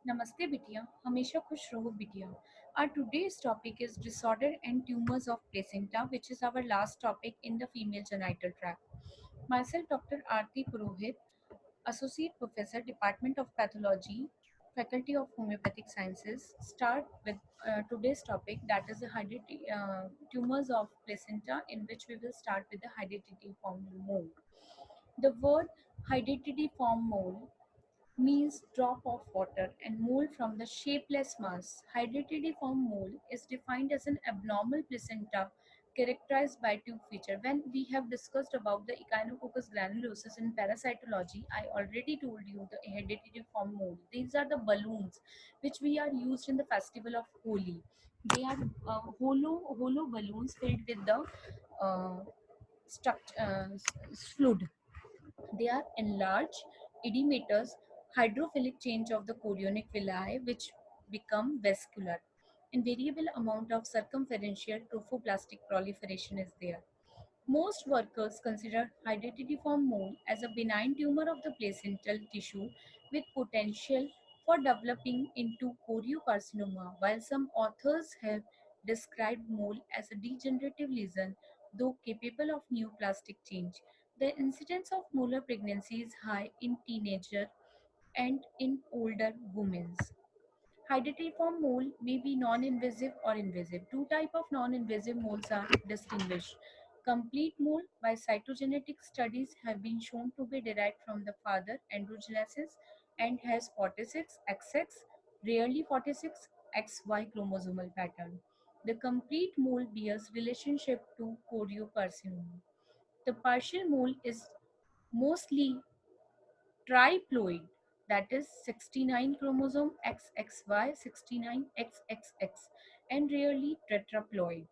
Namaste बिटिया, हमेशा खुश रहो बिटिया. Our today's topic is disorder and tumors of placenta, which is our last topic in the female genital tract. Myself, Dr. Aarti Purohit, Associate Professor, Department of Pathology, Faculty of Homeopathic Sciences, start with today's topic, that is the tumors of placenta, in which we will start with the hydatidiform mole. The word hydatidiform mole means drop of water and mole from the shapeless mass. Hydatidiform mole is defined as an abnormal placenta characterized by two features. When we have discussed about the Echinococcus granulosus in parasitology, I already told you the hydatidiform mole. These are the balloons which we are used in the festival of Holi. They are hollow balloons filled with the uh, fluid. They are enlarged edematous hydrophilic change of the chorionic villi which become vascular. And variable amount of circumferential trophoblastic proliferation is there. Most workers consider hydatidiform mole as a benign tumor of the placental tissue with potential for developing into choriocarcinoma, while some authors have described mole as a degenerative lesion, though capable of neoplastic change. The incidence of molar pregnancy is high in teenagers and in older women. Hydatidiform mole may be non-invasive or invasive. Two types of non-invasive moles are distinguished. Complete mole by cytogenetic studies have been shown to be derived from the father androgenesis and has 46 XX, rarely 46 XY chromosomal pattern. The complete mole bears relationship to choriocarcinoma. The partial mole is mostly triploid, that is 69 chromosome XXY, 69 XXX, and rarely tetraploid.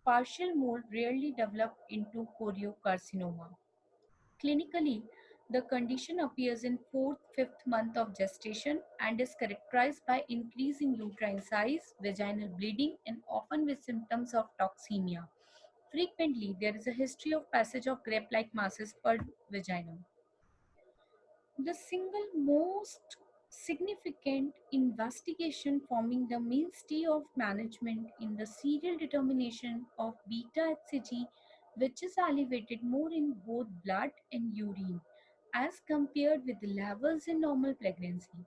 Partial mole rarely develop into choriocarcinoma. Clinically, the condition appears in 4th-5th month of gestation and is characterized by increase in uterine size, vaginal bleeding, and often with symptoms of toxemia. Frequently, there is a history of passage of grape-like masses per vagina. The single most significant investigation forming the mainstay of management in the serial determination of beta HCG, which is elevated more in both blood and urine as compared with the levels in normal pregnancy.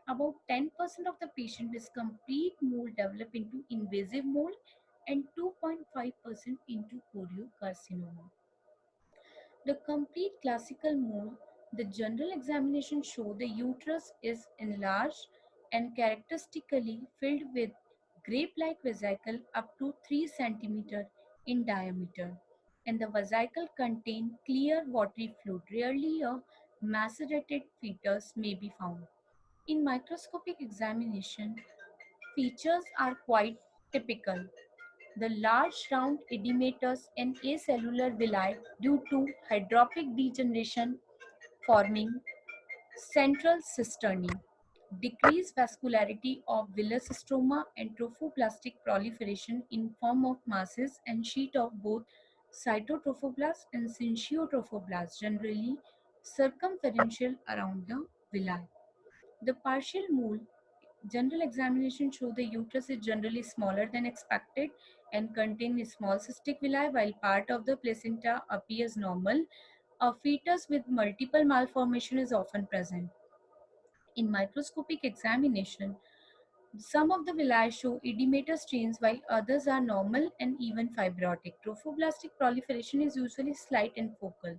About 10% of the patient with complete mole develop into invasive mole and 2.5% into choriocarcinoma. The complete classical mole, the general examination show the uterus is enlarged and characteristically filled with grape-like vesicle up to 3 cm in diameter, and the vesicle contain clear watery fluid. Rarely a macerated fetus may be found. In microscopic examination, features are quite typical. The large round edematous and acellular villi due to hydropic degeneration forming central cisternae, decreased vascularity of villus stroma and trophoblastic proliferation in form of masses and sheet of both cytotrophoblast and syncytotrophoblast, generally circumferential around the villi. The partial mole general examination show the uterus is generally smaller than expected and contain small cystic villi while part of the placenta appears normal. A fetus with multiple malformation is often present. In microscopic examination, some of the villi show edematous strains while others are normal and even fibrotic. Trophoblastic proliferation is usually slight and focal.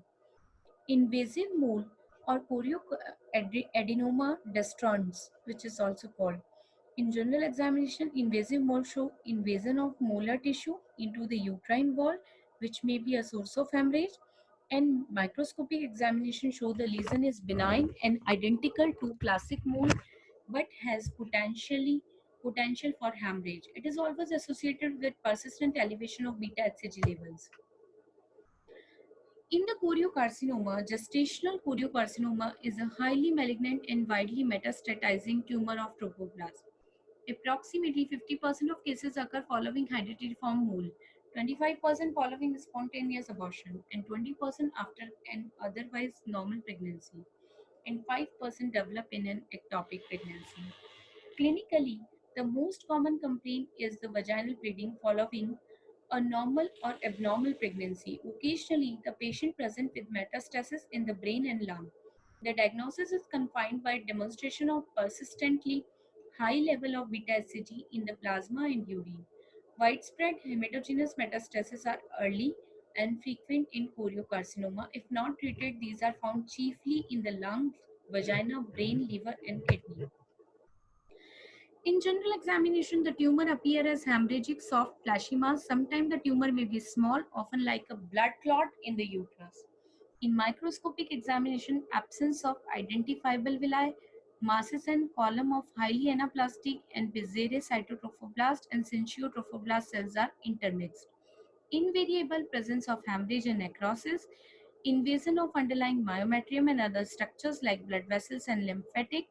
Invasive mole or chorioadenoma destruans, which is also called. In general examination, invasive mole show invasion of molar tissue into the uterine wall, which may be a source of hemorrhage. And microscopic examination show the lesion is benign and identical to classic mole, but has potential for hemorrhage. It is always associated with persistent elevation of beta HCG levels. In the choriocarcinoma, gestational choriocarcinoma is a highly malignant and widely metastatizing tumor of trophoblast. Approximately 50% of cases occur following hydatidiform mole, 25% following spontaneous abortion, and 20% after an otherwise normal pregnancy, and 5% develop in an ectopic pregnancy. Clinically, the most common complaint is the vaginal bleeding following a normal or abnormal pregnancy. Occasionally, the patient presents with metastasis in the brain and lung. The diagnosis is confined by demonstration of persistently high level of beta hCG in the plasma and urine. Widespread hematogenous metastases are early and frequent in choriocarcinoma. If not treated, these are found chiefly in the lung, vagina, brain, liver, and kidney. In general examination, the tumor appear as hemorrhagic soft fleshy mass. Sometimes the tumor may be small, often like a blood clot in the uterus. In microscopic examination, absence of identifiable villi, masses and column of highly anaplastic and bizarre cytotrophoblast and syncytotrophoblast cells are intermixed. Invariable presence of hemorrhage and necrosis, invasion of underlying myometrium and other structures like blood vessels and lymphatic,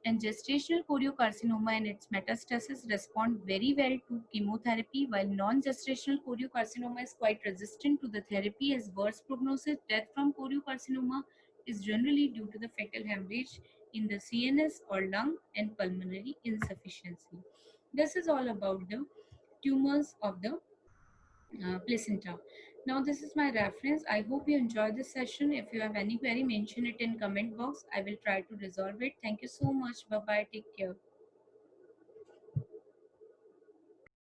and gestational choriocarcinoma and its metastasis respond very well to chemotherapy, while non-gestational choriocarcinoma is quite resistant to the therapy as worse prognosis. Death from choriocarcinoma is generally due to the fetal hemorrhage in the CNS or lung and pulmonary insufficiency. This is all about the tumors of the placenta. Now this is my reference. I hope you enjoyed this session. If you have any query, mention it in comment box. I will try to resolve it. Thank you so much. Bye bye. Take care.